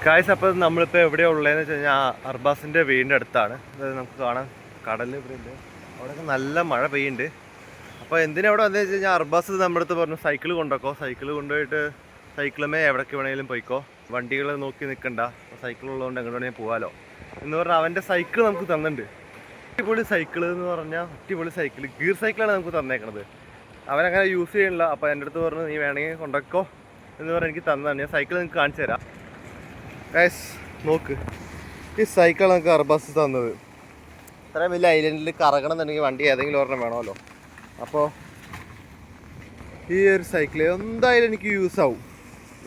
കാഴ്ച. അപ്പം നമ്മളിപ്പോൾ എവിടെയാണ് ഉള്ളതെന്ന് വെച്ച് കഴിഞ്ഞാൽ അർബാസിൻ്റെ വീടിൻ്റെ അടുത്താണ്. അതായത് നമുക്ക് കാണാം കടൽ ഇവിടെ ഉണ്ട്. അവിടെയൊക്കെ നല്ല മഴ പെയ്യുന്നുണ്ട്. അപ്പോൾ എന്തിനാ അവിടെ വന്നു വെച്ച് കഴിഞ്ഞാൽ അർബാസ് നമ്മുടെ അടുത്ത് പറഞ്ഞു സൈക്കിൾ കൊണ്ടുപോക്കോ, സൈക്കിൾ കൊണ്ടുപോയിട്ട് സൈക്കിളുമേ എവിടേക്ക് വേണമെങ്കിലും പോയിക്കോ, വണ്ടികൾ നോക്കി നിൽക്കണ്ട, സൈക്കിൾ ഉള്ളതുകൊണ്ട് എങ്ങനെ വേണമെങ്കിൽ പോകാമല്ലോ എന്ന് പറഞ്ഞാൽ അവൻ്റെ സൈക്കിൾ നമുക്ക് തന്നിട്ടുണ്ട്. അടിപൊളി സൈക്കിൾ എന്ന് പറഞ്ഞാൽ അടിപൊളി സൈക്കിൾ, ഗിയർ സൈക്കിളാണ് നമുക്ക് തന്നേക്കണത്. അവനങ്ങനെ യൂസ് ചെയ്യണില്ല. അപ്പോൾ എൻ്റെ അടുത്ത് പറഞ്ഞു നീ വേണമെങ്കിൽ കൊണ്ടുപോക്കോ എന്ന് പറഞ്ഞാൽ എനിക്ക് തന്നതാണ്. ഞാൻ സൈക്കിൾ നിങ്ങൾക്ക് കാണിച്ചു തരാം. ഗൈസ് നോക്ക്, ഈ സൈക്കിൾ നമുക്ക് അർബാസ് തന്നത്. ഇത്രയും വലിയ ഐലൻഡിൽ കറങ്ങണം എന്നുണ്ടെങ്കിൽ വണ്ടി ഏതെങ്കിലും ഒരെണ്ണം വേണമല്ലോ. അപ്പോൾ ഈ ഒരു സൈക്കിൾ എന്തായാലും എനിക്ക് യൂസ് ആവും.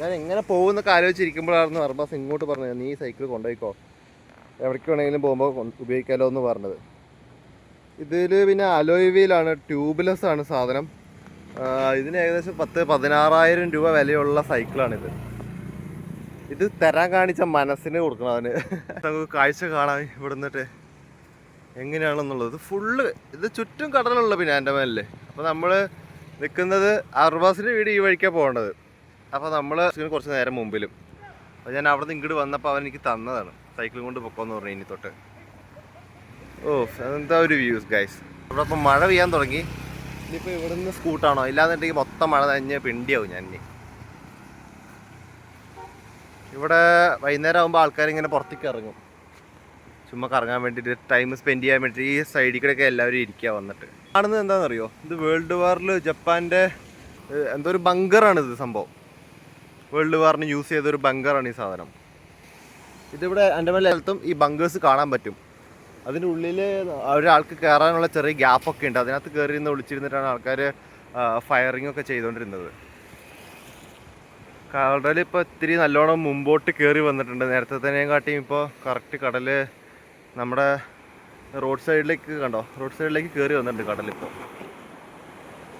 ഞാൻ എങ്ങനെ പോകുന്നൊക്കെ ആലോചിച്ചിരിക്കുമ്പോഴായിരുന്നു അർബാസ് ഇങ്ങോട്ട് പറഞ്ഞത് നീ ഈ സൈക്കിൾ കൊണ്ടുപോയിക്കോ, എവിടേക്ക് വേണമെങ്കിലും പോകുമ്പോൾ ഉപയോഗിക്കാമല്ലോ എന്ന് പറഞ്ഞത്. ഇതിൽ പിന്നെ അലോയ് വീലാണ്, ട്യൂബ്ലെസ് ആണ് സാധനം. ഇതിന് ഏകദേശം 10,000-16,000 രൂപ വിലയുള്ള സൈക്കിളാണിത്. ഇത് തരാൻ കാണിച്ച മനസ്സിന് കൊടുക്കണം അതിന്. നമുക്ക് കാഴ്ച കാണാൻ ഇവിടെ നിന്നിട്ട് എങ്ങനെയാണെന്നുള്ളത്. ഇത് ചുറ്റും കടലുള്ള പിന്നെ എൻ്റെ മേലല്ലേ. അപ്പോൾ നമ്മൾ നിൽക്കുന്നത് അർബാസിൻ്റെ വീട് ഈ വഴിക്കാണ് പോകേണ്ടത്. അപ്പോൾ നമ്മൾ കുറച്ച് നേരം മുമ്പിലും. അപ്പോൾ ഞാൻ അവിടെ നിന്ന് ഇങ്ങോട്ട് വന്നപ്പോൾ അവൻ എനിക്ക് തന്നതാണ്, സൈക്കിൾ കൊണ്ട് പൊക്കോന്ന് പറഞ്ഞു ഇനി തൊട്ട്. അതെന്താ ഒരു വ്യൂസ് ഗൈസ്. ഇവിടെ ഇപ്പോൾ മഴ പെയ്യാൻ തുടങ്ങി. ഇനിയിപ്പോൾ ഇവിടെ നിന്ന് സ്കൂട്ടാണോ, ഇല്ലാന്നുണ്ടെങ്കിൽ മൊത്തം മഴ നനഞ്ഞ് പിണ്ടിയാവും ഞാൻ ഇനി. ഇവിടെ വൈകുന്നേരം ആകുമ്പോൾ ആൾക്കാരിങ്ങനെ പുറത്തേക്ക് ഇറങ്ങും, ചുമ്മാ കറങ്ങാൻ വേണ്ടിയിട്ട്, ടൈം സ്പെൻഡ് ചെയ്യാൻ വേണ്ടിയിട്ട്. ഈ സൈഡിൽ കൂടെയൊക്കെ എല്ലാവരും ഇരിക്കുക വന്നിട്ട്. കാണുന്നത് എന്താണെന്നറിയോ, ഇത് വേൾഡ് വാറിൽ ജപ്പാൻ്റെ എന്തോ ഒരു ബങ്കറാണിത് സംഭവം. വേൾഡ് വാറിന് യൂസ് ചെയ്തൊരു ബങ്കറാണ് ഈ സാധനം. ഇതിവിടെ അൻഡമാൻ സ്ഥലത്തും ഈ ബങ്കേഴ്സ് കാണാൻ പറ്റും. അതിൻ്റെ ഉള്ളിൽ ഒരാൾക്ക് കയറാനുള്ള ചെറിയ ഗ്യാപ്പൊക്കെ ഉണ്ട്. അതിനകത്ത് കയറി നിന്ന് ഒളിച്ചിരുന്നിട്ടാണ് ആൾക്കാർ ഫയറിംഗ് ഒക്കെ ചെയ്തുകൊണ്ടിരുന്നത്. കടൽ ഇപ്പോൾ ഇത്തിരി നല്ലോണം മുമ്പോട്ട് കയറി വന്നിട്ടുണ്ട്. നേരത്തെ തന്നെയും കാട്ടിയും ഇപ്പോൾ കറക്റ്റ് കടൽ നമ്മുടെ റോഡ് സൈഡിലേക്ക് കണ്ടോ, റോഡ് സൈഡിലേക്ക് കയറി വന്നിട്ടുണ്ട് കടലിപ്പോൾ.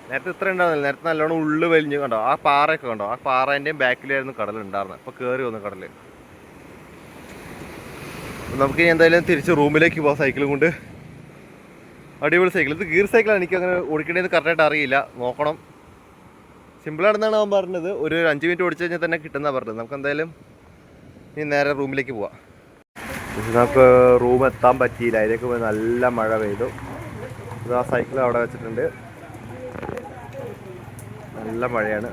നേരത്തെ ഇത്ര ഉണ്ടായിരുന്നില്ല, നേരത്തെ നല്ലോണം ഉള്ളു വലിഞ്ഞ് കണ്ടോ, ആ പാറയൊക്കെ കണ്ടോ, ആ പാറേൻ്റെയും ബാക്കിലായിരുന്നു കടലുണ്ടായിരുന്നത്. അപ്പോൾ കയറി വന്നു കടൽ. നമുക്ക് എന്തായാലും തിരിച്ച് റൂമിലേക്ക് പോകാം സൈക്കിളും കൊണ്ട്. അടിപൊളി സൈക്കിൾ. ഇത് ഗിയർ സൈക്കിളാണ്. എനിക്ക് അങ്ങനെ ഓടിക്കേണ്ടത് കറക്റ്റായിട്ട് അറിയില്ല, നോക്കണം. സിമ്പിളാണെന്നാണ് അവൻ പറഞ്ഞത്. ഒരു 5 മിനിറ്റ് ഓടിച്ചു കഴിഞ്ഞാൽ തന്നെ കിട്ടുന്നതാണ് പറഞ്ഞത്. നമുക്ക് എന്തായാലും ഇനി നേരെ റൂമിലേക്ക് പോവാം. നമുക്ക് റൂം എത്താൻ പറ്റിയില്ല, അതിലേക്ക് പോയി നല്ല മഴ പെയ്തു. ഇത് ആ സൈക്കിൾ അവിടെ വെച്ചിട്ടുണ്ട്. നല്ല മഴയാണ്.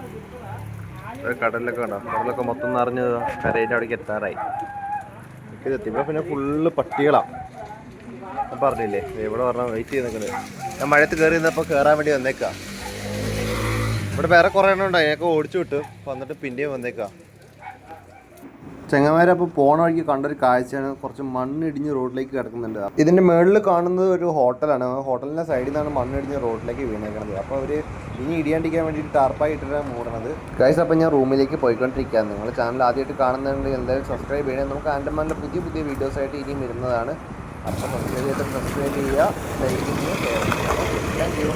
കടലിലൊക്കെ കണ്ടോ, കടലൊക്കെ മൊത്തം നിറഞ്ഞ് കരയിൻ്റെ അവിടേക്ക് എത്താറായി. എത്തി. ഇവിടെ പിന്നെ ഫുള്ള് പട്ടികളാണ്. ഞാൻ പറഞ്ഞില്ലേ ഇവിടെ പറഞ്ഞാൽ വെയിറ്റ് ചെയ്ത് നിൽക്കുന്നത്. ഞാൻ മഴയത്ത് കയറി നിന്നപ്പോൾ കയറാൻ വേണ്ടി വന്നേക്കാം. ഇവിടെ വേറെ കുറേ എണ്ണം ഉണ്ടായി, ഞങ്ങൾക്ക് ഓടിച്ചു വിട്ടു. വന്നിട്ട് പിന്നെയും വന്നേക്കാം. ചെങ്ങന്മാരപ്പോൾ പോണ വഴിക്ക് കണ്ടൊരു കാഴ്ചയാണ്, കുറച്ച് മണ്ണിടിഞ്ഞ് റോഡിലേക്ക് കിടക്കുന്നുണ്ട്. ഇതിൻ്റെ മുകളിൽ കാണുന്നത് ഒരു ഹോട്ടലാണ്. ഹോട്ടലിൻ്റെ സൈഡിൽ നിന്നാണ് മണ്ണിടിഞ്ഞ് റോഡിലേക്ക് വീണേക്കുന്നത്. അപ്പോൾ അവർ ഇനി ഇടിയാണ്ടിരിക്കാൻ വേണ്ടിയിട്ട് ടാർപ്പായി ഇട്ടിട്ടാണ് മൂടണത്. ഗൈസ്, അപ്പോൾ ഞാൻ റൂമിലേക്ക് പോയിക്കൊണ്ടിരിക്കുകയാണ്. നിങ്ങൾ ചാനൽ ആദ്യമായിട്ട് കാണുന്നുണ്ടെങ്കിൽ എന്തായാലും സബ്സ്ക്രൈബ് ചെയ്യണം. നമുക്ക് ആൻഡമാനിലെ പുതിയ പുതിയ വീഡിയോസായിട്ട് ഇനിയും വരുന്നതാണ്. അപ്പോൾ സബ്സ്ക്രൈബ് ചെയ്യുക, ലൈക്ക് ചെയ്യുക, ഷെയർ ചെയ്യുക. Thank you.